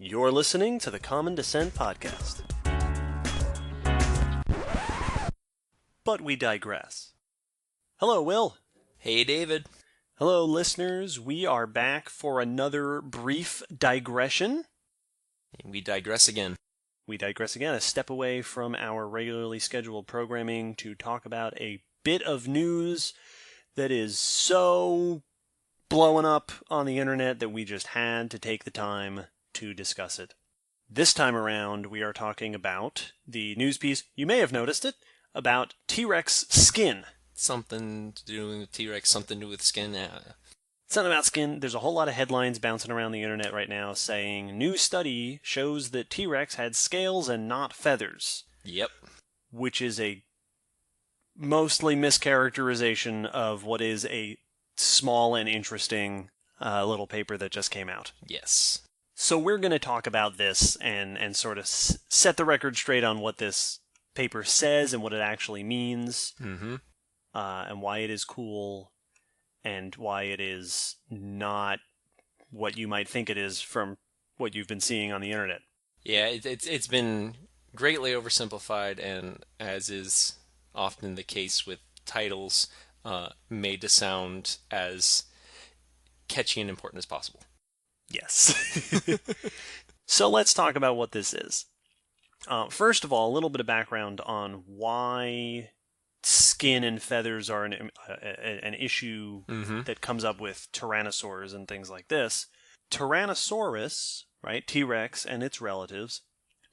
You're listening to the Common Descent Podcast. But we digress. Hello, Will. Hey, David. Hello, listeners. We are back for another brief digression. We digress again. We digress again, a step away from our regularly scheduled programming to talk about a bit of news that is so blowing up on the internet that we just had to take the time to discuss it. This time around, we are talking about the news piece, you may have noticed it, about T-Rex skin. Something to do with T-Rex, something to do with skin. Something about skin. There's a whole lot of headlines bouncing around the internet right now saying, new study shows that T-Rex had scales and not feathers. Yep. Which is a mostly mischaracterization of what is a small and interesting little paper that just came out. Yes. So we're going to talk about this and sort of set the record straight on what this paper says and what it actually means, and why it is cool, and why it is not what you might think it is from what you've been seeing on the internet. Yeah, it's been greatly oversimplified, and as is often the case with titles, made to sound as catchy and important as possible. Yes. So let's talk about what this is. First of all, a little bit of background on why skin and feathers are an issue that comes up with tyrannosaurs and things like this. Tyrannosaurus, right, T-Rex and its relatives,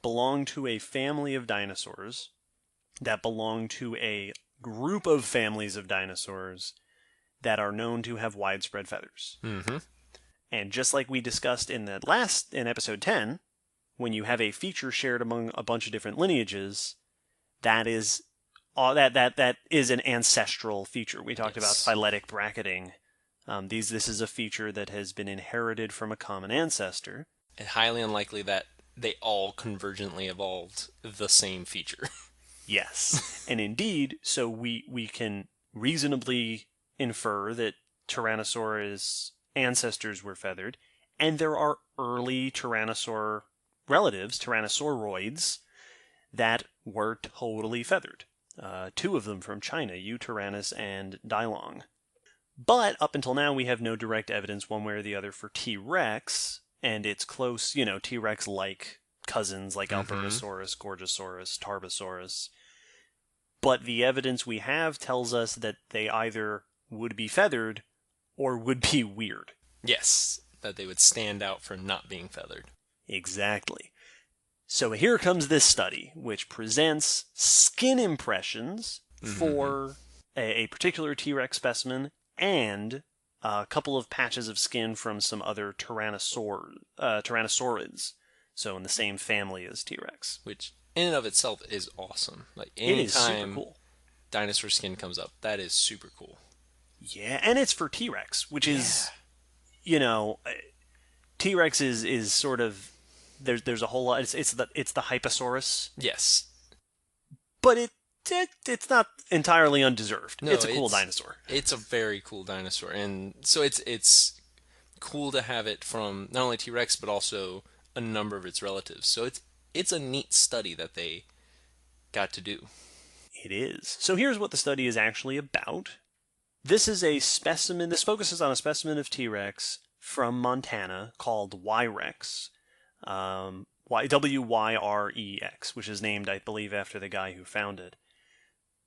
belong to a family of dinosaurs that belong to a group of families of dinosaurs that are known to have widespread feathers. And just like we discussed in episode 10, when you have a feature shared among a bunch of different lineages, that is an ancestral feature. We talked about phyletic bracketing. This is a feature that has been inherited from a common ancestor. And highly unlikely that they all convergently evolved the same feature. Yes. And indeed, so we can reasonably infer that Tyrannosaurus ancestors were feathered, and there are early tyrannosaur relatives, tyrannosauroids, that were totally feathered. Two of them from China, Eutyrannus and Dilong. But up until now, we have no direct evidence one way or the other for T-Rex, and its close, T-Rex-like cousins like Albertosaurus, Gorgosaurus, Tarbosaurus. But the evidence we have tells us that they either would be feathered or would be weird. Yes, that they would stand out for not being feathered. Exactly. So here comes this study, which presents skin impressions for a particular T-Rex specimen and a couple of patches of skin from some other Tyrannosaurids, so in the same family as T-Rex. Which, in and of itself, is awesome. Like, it is super cool. Dinosaur skin comes up, that is super cool. Yeah, and it's for T-Rex, which is, T-Rex is sort of, there's a whole lot, it's the Hyposaurus. Yes. But it's not entirely undeserved. No, it's a cool dinosaur. It's a very cool dinosaur, and so it's cool to have it from not only T-Rex, but also a number of its relatives. So it's a neat study that they got to do. It is. So here's what the study is actually about. This is a specimen, this focuses on a specimen of T-Rex from Montana called Wyrex, W-Y-R-E-X, which is named, I believe, after the guy who found it.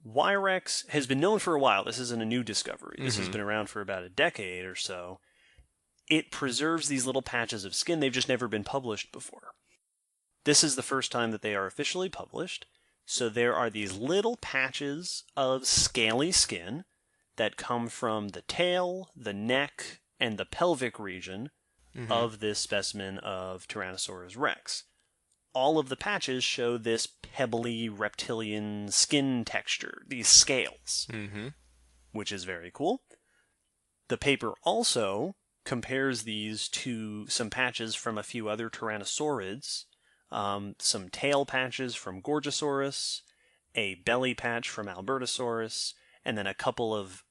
Wyrex has been known for a while. This isn't a new discovery. This has been around for about a decade or so. It preserves these little patches of skin. They've just never been published before. This is the first time that they are officially published. So there are these little patches of scaly skin that come from the tail, the neck, and the pelvic region of this specimen of Tyrannosaurus rex. All of the patches show this pebbly reptilian skin texture, these scales, which is very cool. The paper also compares these to some patches from a few other Tyrannosaurids, some tail patches from Gorgosaurus, a belly patch from Albertosaurus, and then a couple of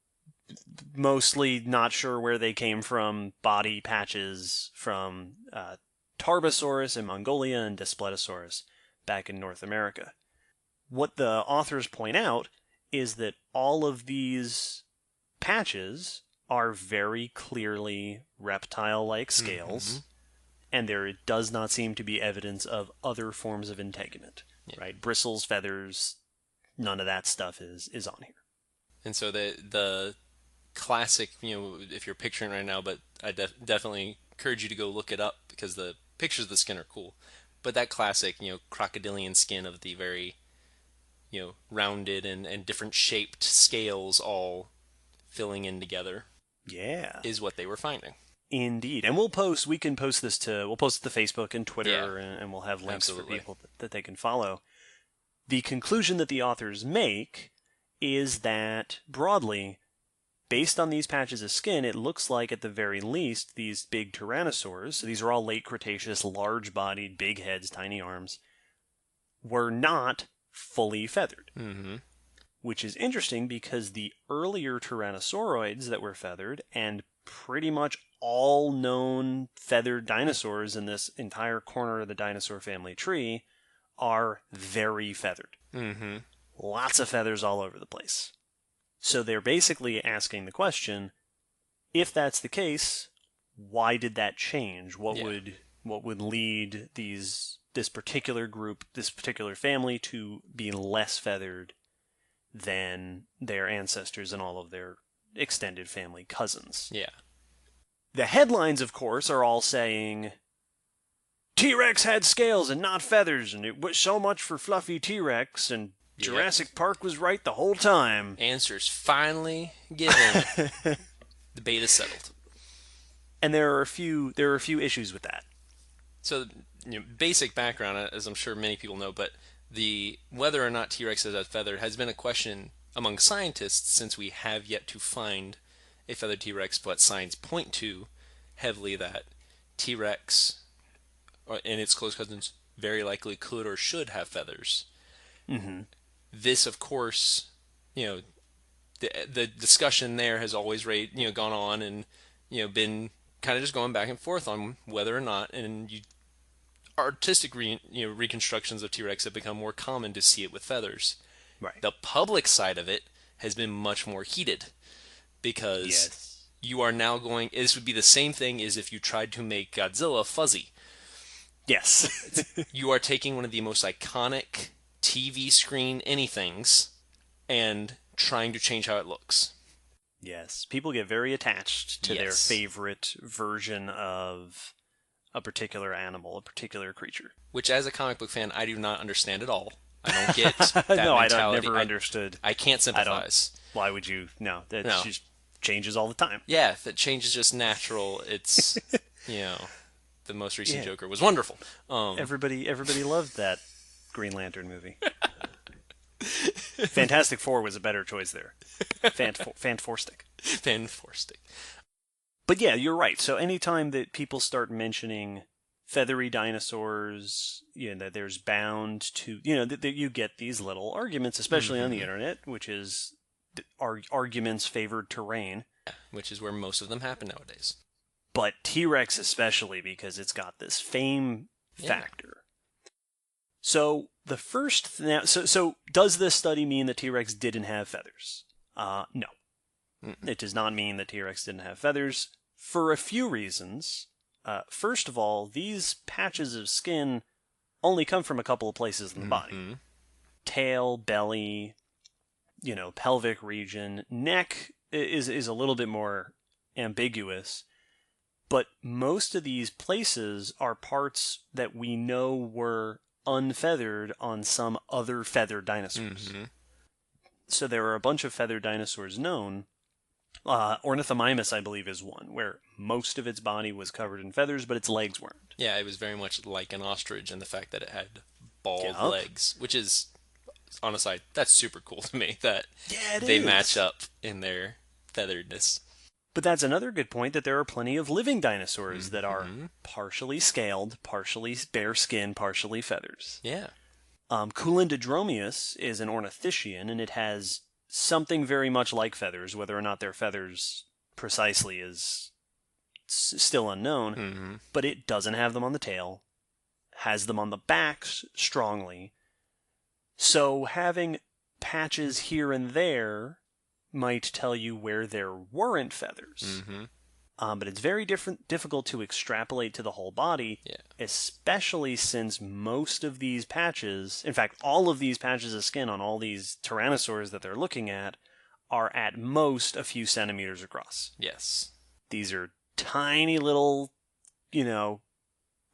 mostly not sure where they came from body patches from Tarbosaurus in Mongolia and Daspletosaurus back in North America. What the authors point out is that all of these patches are very clearly reptile-like scales, and there does not seem to be evidence of other forms of integument. Yeah. Right? Bristles, feathers, none of that stuff is on here. And so the classic, if you're picturing it right now, but I definitely encourage you to go look it up because the pictures of the skin are cool. But that classic, crocodilian skin of the very, rounded and different shaped scales all filling in together. Yeah. Is what they were finding. Indeed. And we'll post it to Facebook and Twitter, and we'll have links for people that they can follow. The conclusion that the authors make is that, broadly, based on these patches of skin, it looks like, at the very least, these big tyrannosaurs, so these are all late Cretaceous, large-bodied, big heads, tiny arms, were not fully feathered. Mm-hmm. Which is interesting because the earlier tyrannosauroids that were feathered, and pretty much all known feathered dinosaurs in this entire corner of the dinosaur family tree, are very feathered. Mm-hmm. Lots of feathers all over the place. So they're basically asking the question, if that's the case, why did that change? What would lead this particular group, this particular family, to be less feathered than their ancestors and all of their extended family cousins? Yeah. The headlines, of course, are all saying, T-Rex had scales and not feathers, and it was so much for fluffy T-Rex, and Jurassic Park was right the whole time. Answers finally given. Debate is settled. And there are a few issues with that. So, basic background, as I'm sure many people know, but whether or not T-Rex is feathered has been a question among scientists since we have yet to find a feathered T-Rex, but signs point to heavily that T-Rex and its close cousins very likely could or should have feathers. Mm-hmm. This, of course, the discussion there has always gone on and been kind of just going back and forth on whether or not, and artistic reconstructions of T-Rex have become more common to see it with feathers. Right. The public side of it has been much more heated because you are now this would be the same thing as if you tried to make Godzilla fuzzy. Yes. You are taking one of the most iconic TV screen anythings and trying to change how it looks. Yes. People get very attached to their favorite version of a particular animal, a particular creature. Which, as a comic book fan, I do not understand at all. I don't get that mentality. I've never understood. I can't sympathize. Why would you? No, that just changes all the time. Yeah, if it changes just natural, it's, the most recent Joker was wonderful. Everybody loved that Green Lantern movie. Fantastic Four was a better choice there. Fanforstic. But yeah, you're right. So anytime that people start mentioning feathery dinosaurs, that there's bound to, that you get these little arguments, especially on the internet, which is arguments favored terrain. Which is where most of them happen nowadays. But T-Rex especially, because it's got this fame factor. So the first so does this study mean that T-Rex didn't have feathers? No. It does not mean that T-Rex didn't have feathers for a few reasons. First of all, these patches of skin only come from a couple of places in the body. Tail, belly, pelvic region. Neck is a little bit more ambiguous. But most of these places are parts that we know were unfeathered on some other feathered dinosaurs. So there are a bunch of feathered dinosaurs known. Ornithomimus, I believe, is one, where most of its body was covered in feathers, but its legs weren't. Yeah, it was very much like an ostrich in the fact that it had bald legs, which is, on a side, that's super cool to me, that they match up in their featheredness. But that's another good point, that there are plenty of living dinosaurs that are partially scaled, partially bare skin, partially feathers. Yeah. Culindodromeus is an ornithischian, and it has something very much like feathers. Whether or not they're feathers precisely is still unknown, Mm-hmm. but it doesn't have them on the tail, has them on the back strongly. So having patches here and there might tell you where there weren't feathers. Mm-hmm. But it's very difficult to extrapolate to the whole body, Yeah. especially since most of these patches, in fact, all of these patches of skin on all these tyrannosaurs that they're looking at, are at most a few centimeters across. Yes. These are tiny little,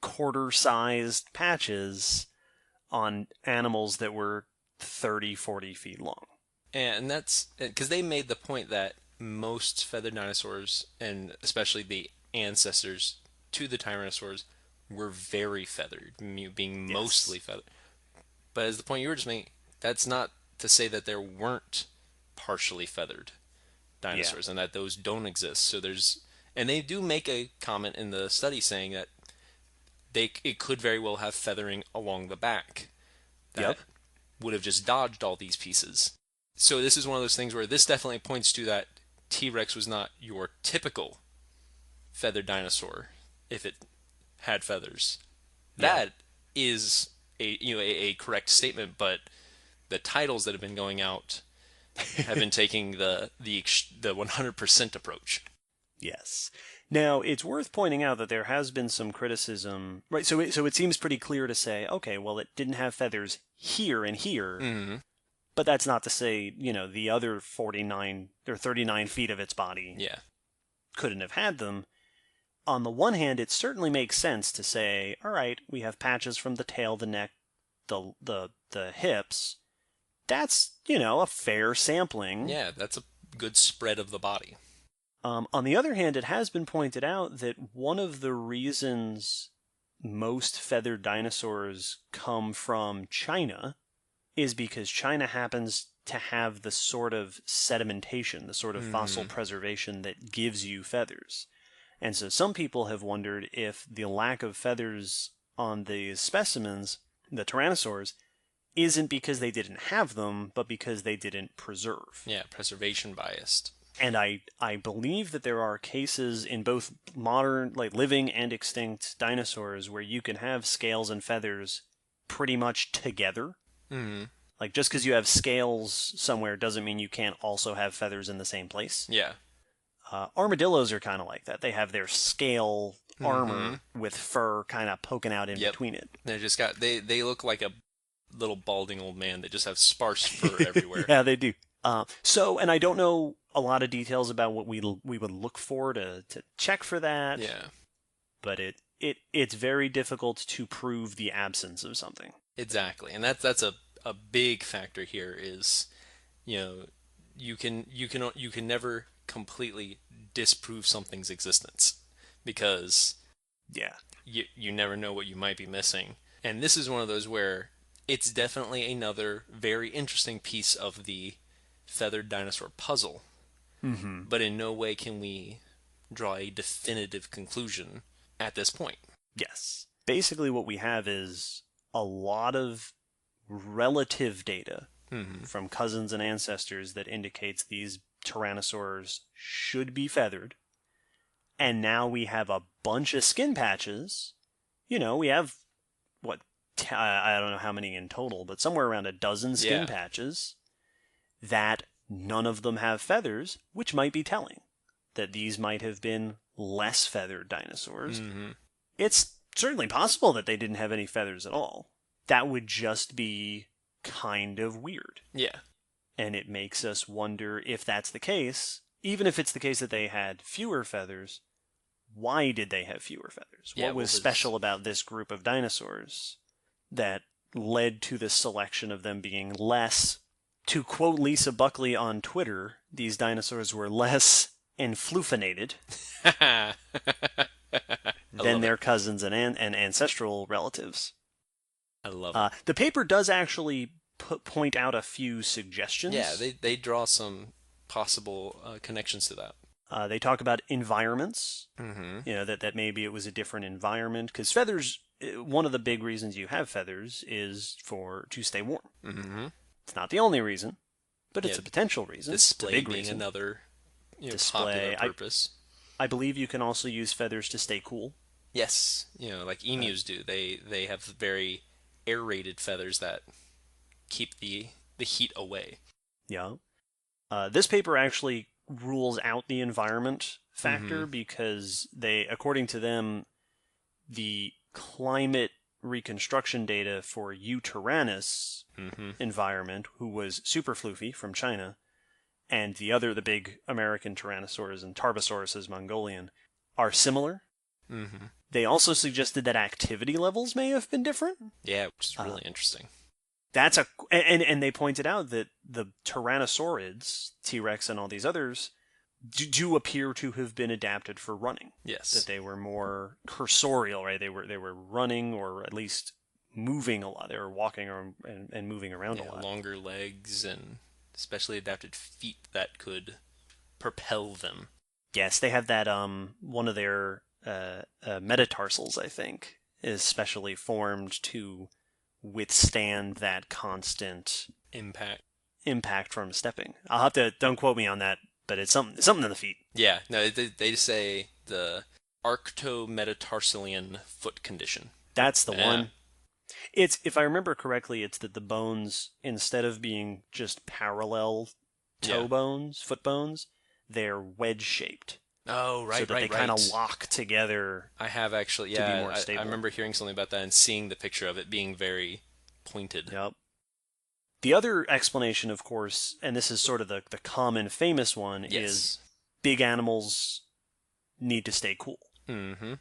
quarter-sized patches on animals that were 30, 40 feet long. And that's because they made the point that most feathered dinosaurs, and especially the ancestors to the tyrannosaurs, were very feathered, being Yes. mostly feathered. But as the point you were just making, that's not to say that there weren't partially feathered dinosaurs and that those don't exist. So and they do make a comment in the study saying that it could very well have feathering along the back that would have just dodged all these pieces. So this is one of those things where this definitely points to that T-Rex was not your typical feathered dinosaur if it had feathers. That is a correct statement, but the titles that have been going out have been taking the 100% approach. Yes. Now, it's worth pointing out that there has been some criticism, right? So it seems pretty clear to say, okay, well, it didn't have feathers here and here, Mm-hmm. but that's not to say, the other 49 or 39 feet of its body couldn't have had them. On the one hand, it certainly makes sense to say, all right, we have patches from the tail, the neck, the hips. That's, a fair sampling. Yeah, that's a good spread of the body. On the other hand, it has been pointed out that one of the reasons most feathered dinosaurs come from China is because China happens to have the sort of sedimentation, the sort of fossil preservation that gives you feathers. And so some people have wondered if the lack of feathers on the specimens, the tyrannosaurs, isn't because they didn't have them, but because they didn't preserve. Yeah, preservation biased. And I believe that there are cases in both modern, like living and extinct dinosaurs where you can have scales and feathers pretty much together. Mm-hmm. Like, just because you have scales somewhere doesn't mean you can't also have feathers in the same place. Yeah. Armadillos are kind of like that. They have their scale armor with fur kind of poking out in between it. They just they look like a little balding old man. They just have sparse fur everywhere. Yeah, they do. And I don't know a lot of details about what we would look for to check for that. Yeah. But it's very difficult to prove the absence of something. Exactly, and that's a big factor here. Is you can never completely disprove something's existence because you never know what you might be missing. And this is one of those where it's definitely another very interesting piece of the feathered dinosaur puzzle. Mm-hmm. But in no way can we draw a definitive conclusion at this point. Yes. Basically what we have is a lot of relative data from cousins and ancestors that indicates these tyrannosaurs should be feathered. And now we have a bunch of skin patches. We have, I don't know how many in total, but somewhere around a dozen skin patches that none of them have feathers, which might be telling that these might have been less feathered dinosaurs. Mm-hmm. It's certainly possible that they didn't have any feathers at all. That would just be kind of weird. Yeah. And it makes us wonder if that's the case, even if it's the case that they had fewer feathers, why did they have fewer feathers? What was special about this group of dinosaurs that led to the selection of them being less, to quote Lisa Buckley on Twitter, these dinosaurs were less enfluffinated than their cousins and ancestral relatives. I love it. The paper does actually point out a few suggestions. Yeah, they draw some possible connections to that. They talk about environments, that maybe it was a different environment, because feathers, one of the big reasons you have feathers is to stay warm. Mm-hmm. It's not the only reason, but it's a potential reason. Display it's a big being reason. another popular purpose. I believe you can also use feathers to stay cool. Yes, like emus do. They have very aerated feathers that keep the heat away. Yeah. This paper actually rules out the environment Mm-hmm. factor because according to them, the climate reconstruction data for Tyrannus Mm-hmm. environment, who was super floofy from China, and the big American Tyrannosaurus and Tarbosaurus is Mongolian, are similar. Mm-hmm. They also suggested that activity levels may have been different. Yeah, which is Uh, really interesting. and they pointed out that the Tyrannosaurids, T-Rex and all these others, do appear to have been adapted for running. That Yes. they were more cursorial, right? They were running or at least moving a lot. They were walking and moving around a Yeah, lot. longer legs and especially adapted feet that could propel them. Yes, they have that one of their metatarsals, I think, is specially formed to withstand that constant Impact. impact from stepping. I'll have to don't quote me on that, but it's something in the feet. Yeah, no, they say the arctometatarsalan foot condition. That's the Yeah. one. It's if I remember correctly, it's that the bones instead of being just parallel Yeah. toe bones, foot bones, they're wedge shaped, Oh, so right, that they right, kind of right. lock together I have actually, to be yeah, more I stable. remember hearing something about that and seeing the picture of it being very pointed. Yep. The other explanation, of course, and this is sort of the common famous one, is Yes. big animals need to stay cool. Mm-hmm.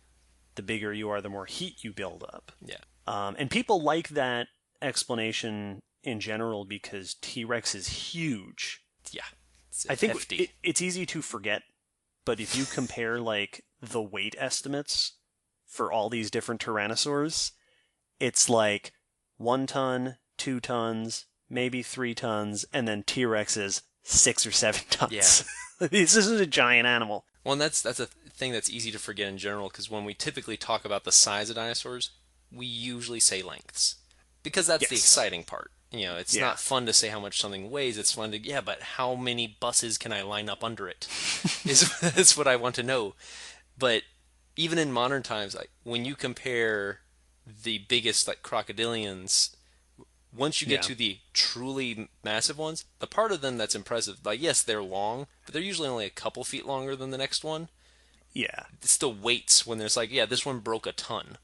The bigger you are, the more heat you build up. Yeah. And people like that explanation in general because T-Rex is huge. Yeah. It's I think hefty. it's easy to forget, but if you compare like the weight estimates for all these different Tyrannosaurs, it's like 1 ton, 2 tons, maybe 3 tons, and then T-Rex is 6 or 7 tons. Yeah. This is a giant animal. Well, and that's a thing that's easy to forget in general because when we typically talk about the size of dinosaurs, we usually say lengths because that's the Yes. exciting part. It's Yeah. not fun to say how much something weighs. It's fun to, yeah, but how many buses can I line up under it? Is what I want to know. But even in modern times, like when you compare the biggest like crocodilians, once you get Yeah. to the truly massive ones, the part of them that's impressive, like yes, they're long, but they're usually only a couple feet longer than the next one. Yeah. It's still weights when there's like, yeah, this one broke a ton.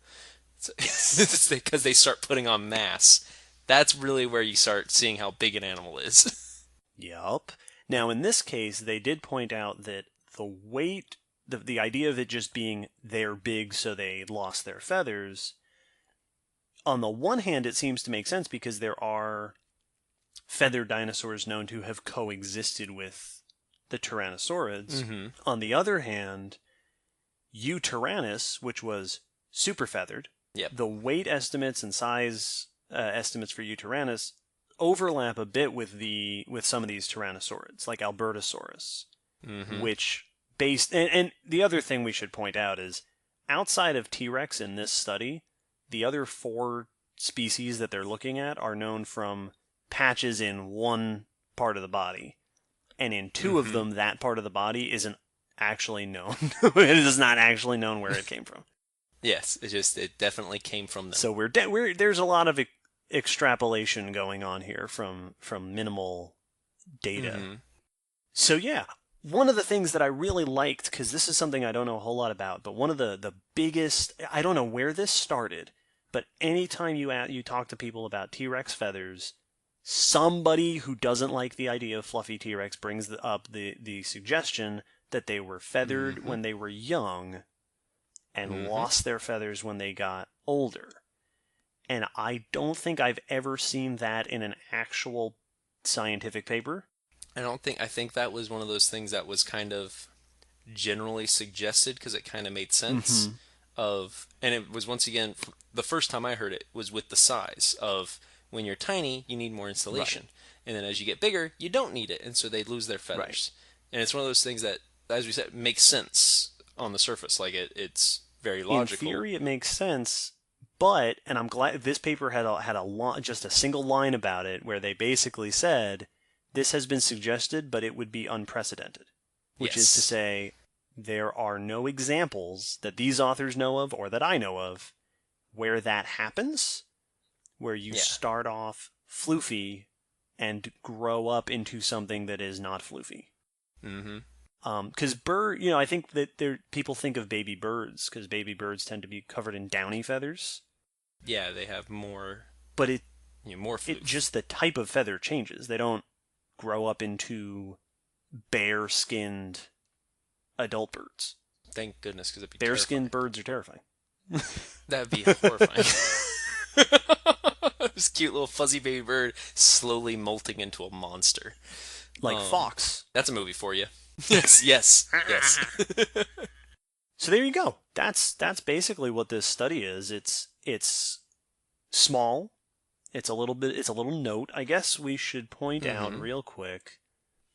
Yes. It's because they start putting on mass. That's really where you start seeing how big an animal is. Yup. Now, in this case, they did point out that the weight, the idea of it just being they're big so they lost their feathers, on the one hand, it seems to make sense because there are feathered dinosaurs known to have coexisted with the Tyrannosaurids. Mm-hmm. On the other hand, Tyrannus, which was super feathered, Yep. the weight estimates and size estimates for Tyrannus overlap a bit with some of these Tyrannosaurids, like Albertosaurus, Mm-hmm. which and the other thing we should point out is outside of T-Rex in this study, the other 4 species that they're looking at are known from patches in one part of the body, and in 2 of Mm-hmm. them, that part of the body isn't actually known. It is not actually known where it came from. Yes, it definitely came from them. So there's a lot of extrapolation going on here from minimal data. Mm-hmm. So yeah, one of the things that I really liked, because this is something I don't know a whole lot about, but one of the biggest, I don't know where this started, but anytime you talk to people about T-Rex feathers, somebody who doesn't like the idea of fluffy T-Rex brings up the suggestion that they were feathered Mm-hmm. when they were young and Mm-hmm. lost their feathers when they got older. And I don't think I've ever seen that in an actual scientific paper. I think that was one of those things that was kind of generally suggested because it kind of made sense Mm-hmm. and it was once again, the first time I heard it was with the size of when you're tiny, you need more insulation. Right. And then as you get bigger, you don't need it. And so they lose their feathers. Right. And it's one of those things that, as we said, makes sense on the surface. Like it's very logical. In theory, it makes sense, but, and I'm glad this paper had just a single line about it where they basically said, this has been suggested, but it would be unprecedented. Which is to Yes. say, there are no examples that these authors know of, or that I know of, where that happens, where you start off floofy and grow up into something that is not floofy. Mm-hmm. Because I think that people think of baby birds, because baby birds tend to be covered in downy feathers. Yeah, they have more. But more floof. just the type of feather changes. They don't grow up into bare-skinned adult birds. Thank goodness, because it'd be bare-skinned birds are terrifying. That'd be horrifying. This cute little fuzzy baby bird slowly molting into a monster. Like Fox. That's a movie for you. yes. So there you go. That's basically what this study is. It's small. It's a little note. I guess we should point out real quick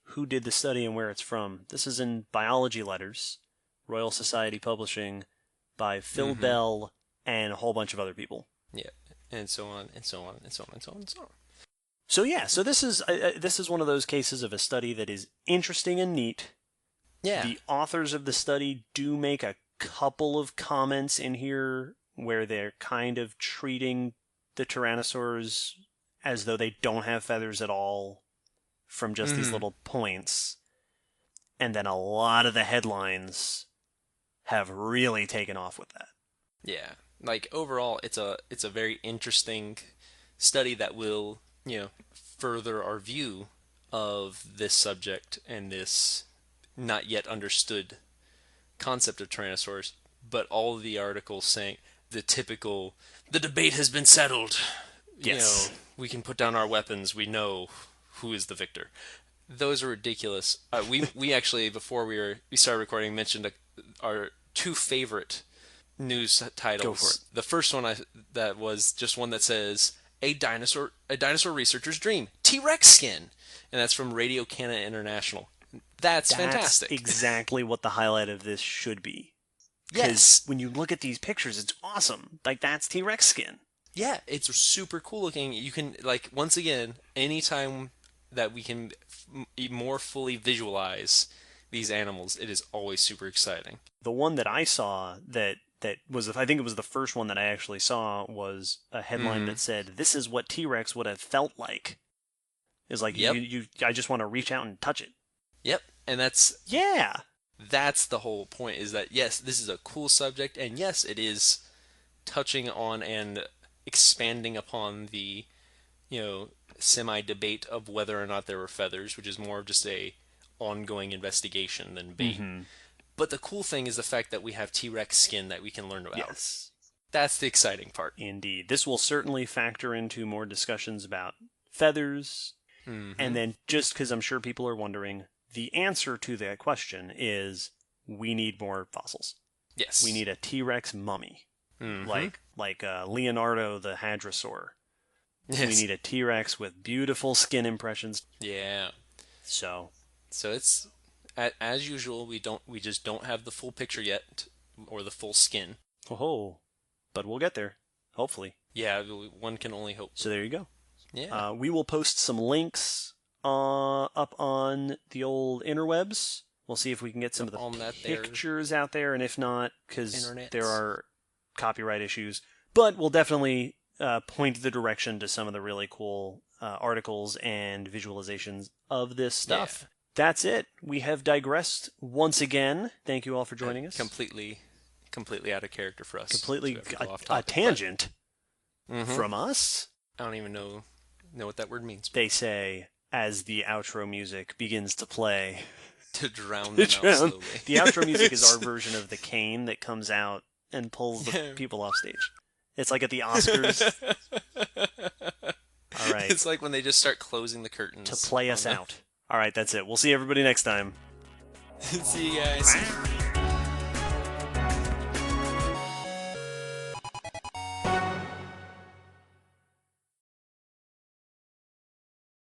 who did the study and where it's from. This is in Biology Letters, Royal Society Publishing, by Phil Bell and a whole bunch of other people. Yeah, and so on, and so on, and so on, and so on, and so on. So yeah, so this is one of those cases of a study that is interesting and neat. Yeah. The authors of the study do make a couple of comments in here where they're kind of treating the tyrannosaurs as though they don't have feathers at all from just these little points. And then a lot of the headlines have really taken off with that. Yeah. Like overall it's a very interesting study that will, further our view of this subject and this not yet understood concept of Tyrannosaurus, but all of the articles saying the debate has been settled. Yes. We can put down our weapons. We know who is the victor. Those are ridiculous. We actually, before we started recording, mentioned our two favorite news titles. Go for it. The first one that was just one that says a dinosaur researcher's dream, T-Rex skin, and that's from Radio Canada International. That's fantastic. That's exactly what the highlight of this should be. Yes. When you look at these pictures, it's awesome. Like, that's T-Rex skin. Yeah, it's super cool looking. You can, once again, anytime that we can more fully visualize these animals, it is always super exciting. The one that I saw that was, I think it was the first one that I actually saw, was a headline that said, "This is what T-Rex would have felt like." It's like, I just want to reach out and touch it. Yep, and that's the whole point, is that, yes, this is a cool subject, and yes, it is touching on and expanding upon the, semi-debate of whether or not there were feathers, which is more of just a ongoing investigation than bait. But the cool thing is the fact that we have T-Rex skin that we can learn about. Yes. That's the exciting part. Indeed. This will certainly factor into more discussions about feathers. And then, just because I'm sure people are wondering, the answer to that question is we need more fossils. Yes. We need a T-Rex mummy. Like Leonardo the Hadrosaur. Yes. We need a T-Rex with beautiful skin impressions. Yeah. So it's, as usual, we just don't have the full picture yet, or the full skin. Oh, but we'll get there, hopefully. Yeah, one can only hope. So there you go. Yeah. We will post some links up on the old interwebs. We'll see if we can get some of the pictures out there, and if not, because there are copyright issues. But we'll definitely point the direction to some of the really cool articles and visualizations of this stuff. Yeah. That's it. We have digressed once again. Thank you all for joining us. Completely out of character for us. Completely a tangent from us. I don't even know what that word means. They say, as the outro music begins to play, to drown them out slowly. The outro music is our version of the cane that comes out and pulls the people off stage. It's like at the Oscars. All right. It's like when they just start closing the curtains. To play us out. All right, that's it. We'll see everybody next time. See you guys.